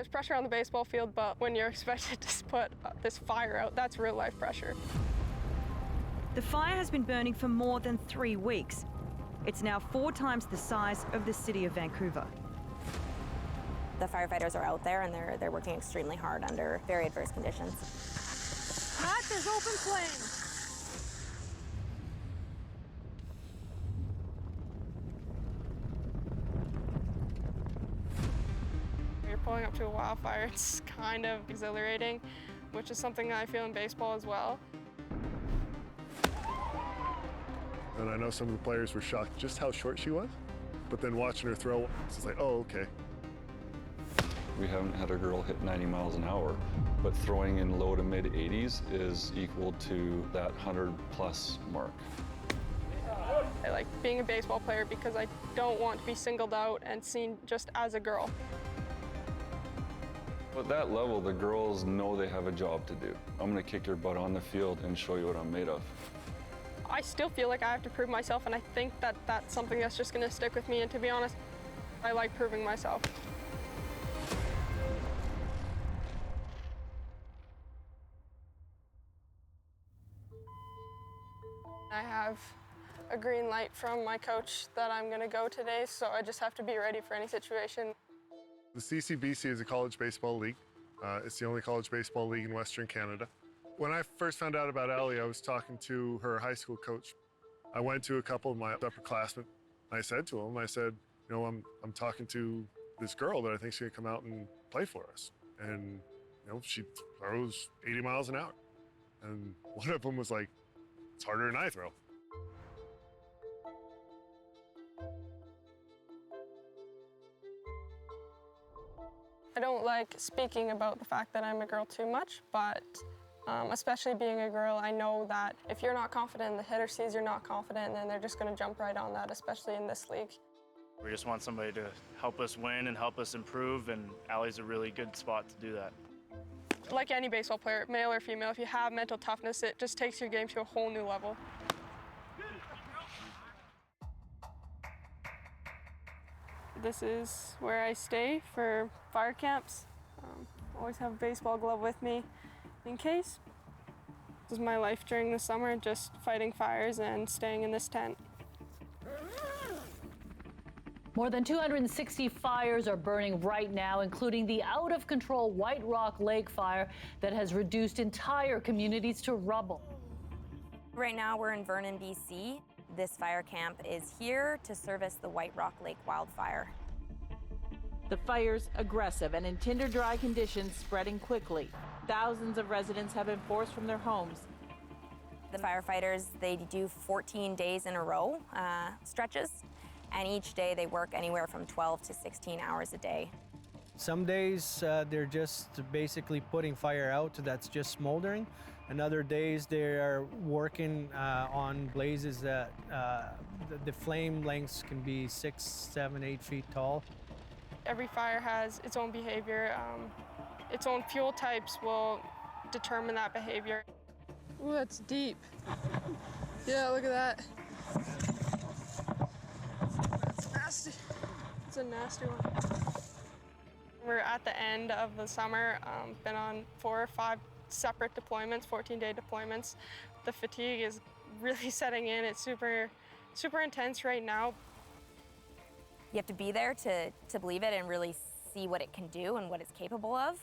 there's pressure on the baseball field, but when you're expected to put this fire out, that's real life pressure. The fire has been burning for more than 3 weeks. It's now 4 times the size of the city of Vancouver. The firefighters are out there and they're working extremely hard under very adverse conditions. Matt, there's open flame. You're pulling up to a wildfire, it's kind of exhilarating, which is something that I feel in baseball as well. And I know some of the players were shocked just how short she was, but then watching her throw, it's just like, oh, okay. We haven't had a girl hit 90 miles an hour, but throwing in low to mid 80s is equal to that 100+ mark. I like being a baseball player because I don't want to be singled out and seen just as a girl. At that level, the girls know they have a job to do. I'm gonna kick your butt on the field and show you what I'm made of. I still feel like I have to prove myself, and I think that that's something that's just gonna stick with me, and to be honest, I like proving myself. I have a green light from my coach that I'm gonna go today, so I just have to be ready for any situation. The CCBC is a college baseball league. It's the only college baseball league in Western Canada. When I first found out about Alli, I was talking to her high school coach. I went to a couple of my upperclassmen. I said to him, I said, you know, I'm talking to this girl that I think is gonna come out and play for us. And, you know, she throws 80 miles an hour. And one of them was like, it's harder than I throw. I don't like speaking about the fact that I'm a girl too much, but especially being a girl, I know that if you're not confident and the hitter sees you're not confident, then they're just gonna jump right on that, especially in this league. We just want somebody to help us win and help us improve, and Alli's a really good spot to do that. Like any baseball player, male or female, if you have mental toughness, it just takes your game to a whole new level. This is where I stay for fire camps. Always have a baseball glove with me in case. This is my life during the summer, just fighting fires and staying in this tent. More than 260 fires are burning right now, including the out-of-control White Rock Lake fire that has reduced entire communities to rubble. Right now we're in Vernon, BC. This fire camp is here to service the White Rock Lake wildfire. The fire's aggressive and in tinder-dry conditions spreading quickly. Thousands of residents have been forced from their homes. The firefighters, they do 14 days in a row stretches, and each day they work anywhere from 12 to 16 hours a day. Some days they're just basically putting fire out that's just smoldering, and other days they are working on blazes that the flame lengths can be 6, 7, 8 feet tall. Every fire has its own behavior. Its own fuel types will determine that behavior. Ooh, that's deep. Yeah, look at that. That's nasty. It's a nasty one. We're at the end of the summer, been on 4 or 5 separate deployments, 14-day deployments. The fatigue is really setting in. It's super intense right now. You have to be there to believe it and really see what it can do and what it's capable of.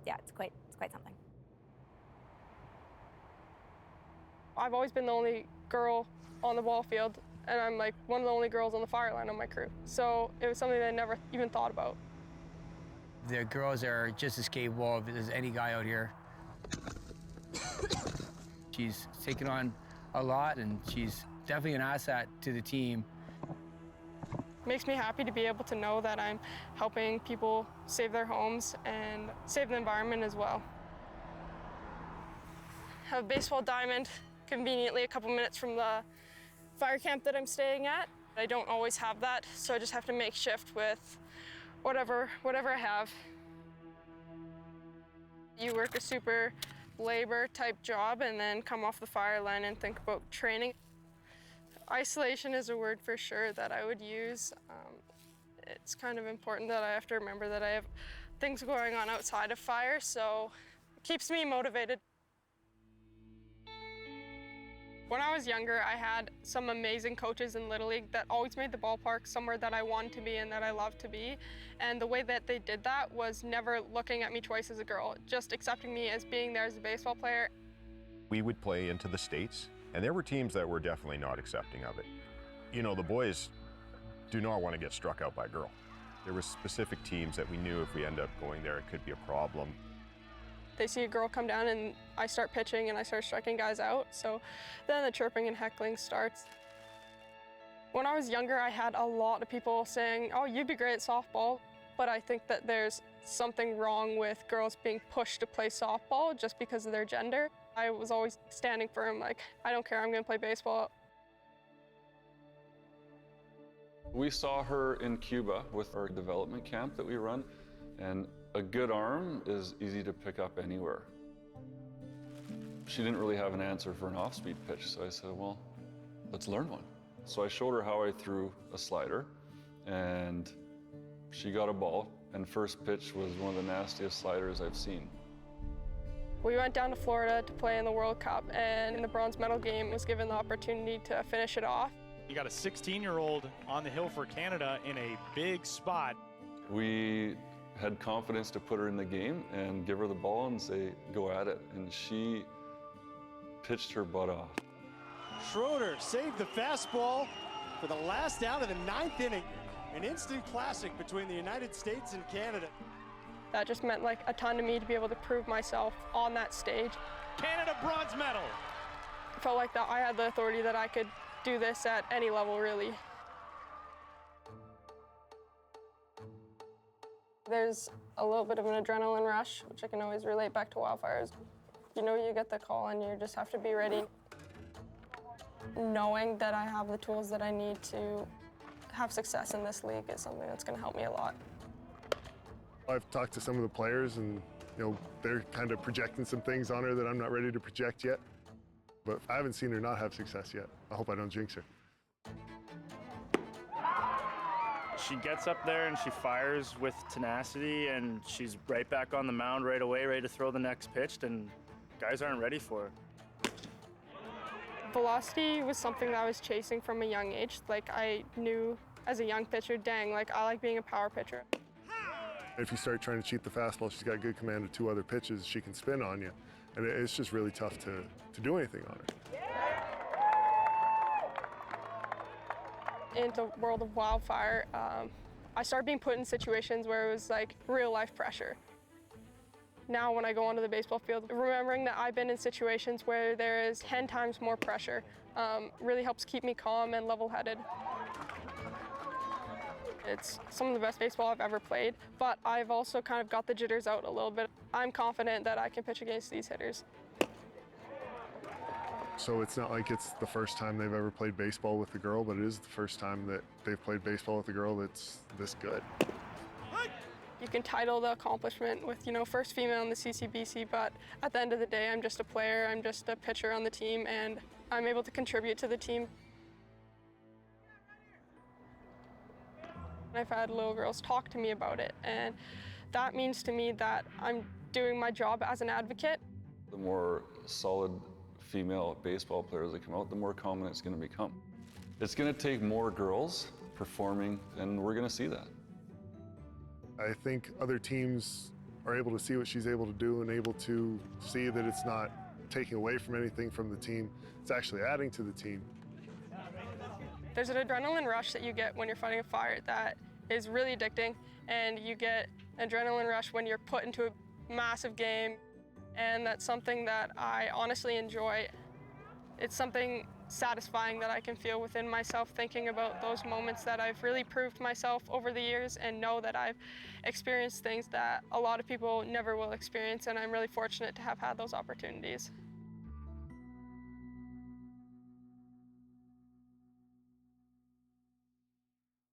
Yeah, it's quite something. I've always been the only girl on the ball field, and I'm like one of the only girls on the fire line on my crew. So it was something that I never even thought about. The girls are just as capable as any guy out here. She's taken on a lot, and she's definitely an asset to the team. Makes me happy to be able to know that I'm helping people save their homes and save the environment as well. Have a baseball diamond conveniently a couple minutes from the fire camp that I'm staying at. I don't always have that, so I just have to make shift with whatever I have. You work a super labor type job and then come off the fire line and think about training. Isolation is a word for sure that I would use. It's kind of important that I have to remember that I have things going on outside of fire, so it keeps me motivated. When I was younger, I had some amazing coaches in Little League that always made the ballpark somewhere that I wanted to be and that I loved to be. And the way that they did that was never looking at me twice as a girl, just accepting me as being there as a baseball player. We would play into the States, and there were teams that were definitely not accepting of it. You know, the boys do not want to get struck out by a girl. There were specific teams that we knew if we end up going there, it could be a problem. They see a girl come down and I start pitching and I start striking guys out. So then the chirping and heckling starts. When I was younger, I had a lot of people saying, oh, you'd be great at softball. But I think that there's something wrong with girls being pushed to play softball just because of their gender. I was always standing firm, like, I don't care, I'm gonna play baseball. We saw her in Cuba with our development camp that we run, and a good arm is easy to pick up anywhere. She didn't really have an answer for an off-speed pitch, so I said, well, let's learn one. So I showed her how I threw a slider, and she got a ball, and first pitch was one of the nastiest sliders I've seen. We went down to Florida to play in the World Cup, and in the bronze medal game was given the opportunity to finish it off. You got a 16-year-old on the hill for Canada in a big spot. We had confidence to put her in the game and give her the ball and say, go at it. And she pitched her butt off. Schroder saved the fastball for the last out of the 9th inning. An instant classic between the United States and Canada. That just meant like a ton to me to be able to prove myself on that stage. Canada bronze medal. I felt like that I had the authority that I could do this at any level, really. There's a little bit of an adrenaline rush, which I can always relate back to wildfires. You know, you get the call and you just have to be ready. Knowing that I have the tools that I need to have success in this league is something that's going to help me a lot. I've talked to some of the players and, you know, they're kind of projecting some things on her that I'm not ready to project yet. But I haven't seen her not have success yet. I hope I don't jinx her. She gets up there and she fires with tenacity, and she's right back on the mound right away, ready to throw the next pitch, and guys aren't ready for her. Velocity was something that I was chasing from a young age. Like, I knew as a young pitcher, dang, like, I like being a power pitcher. If you start trying to cheat the fastball, she's got good command of 2 other pitches. She can spin on you, and it's just really tough to do anything on her. In the world of wildfire, I started being put in situations where it was like real life pressure. Now when I go onto the baseball field, remembering that I've been in situations where there is 10 times more pressure really helps keep me calm and level-headed. It's some of the best baseball I've ever played, but I've also kind of got the jitters out a little bit. I'm confident that I can pitch against these hitters. So it's not like it's the first time they've ever played baseball with a girl, but it is the first time that they've played baseball with a girl that's this good. You can title the accomplishment with, you know, first female in the CCBC, but at the end of the day, I'm just a player, I'm just a pitcher on the team, and I'm able to contribute to the team. I've had little girls talk to me about it, and that means to me that I'm doing my job as an advocate. The more solid female baseball players that come out, the more common it's going to become. It's going to take more girls performing, and we're going to see that. I think other teams are able to see what she's able to do and able to see that it's not taking away from anything from the team. It's actually adding to the team. There's an adrenaline rush that you get when you're fighting a fire that is really addicting, and you get an adrenaline rush when you're put into a massive game, and that's something that I honestly enjoy. It's something satisfying that I can feel within myself, thinking about those moments that I've really proved myself over the years and know that I've experienced things that a lot of people never will experience, and I'm really fortunate to have had those opportunities.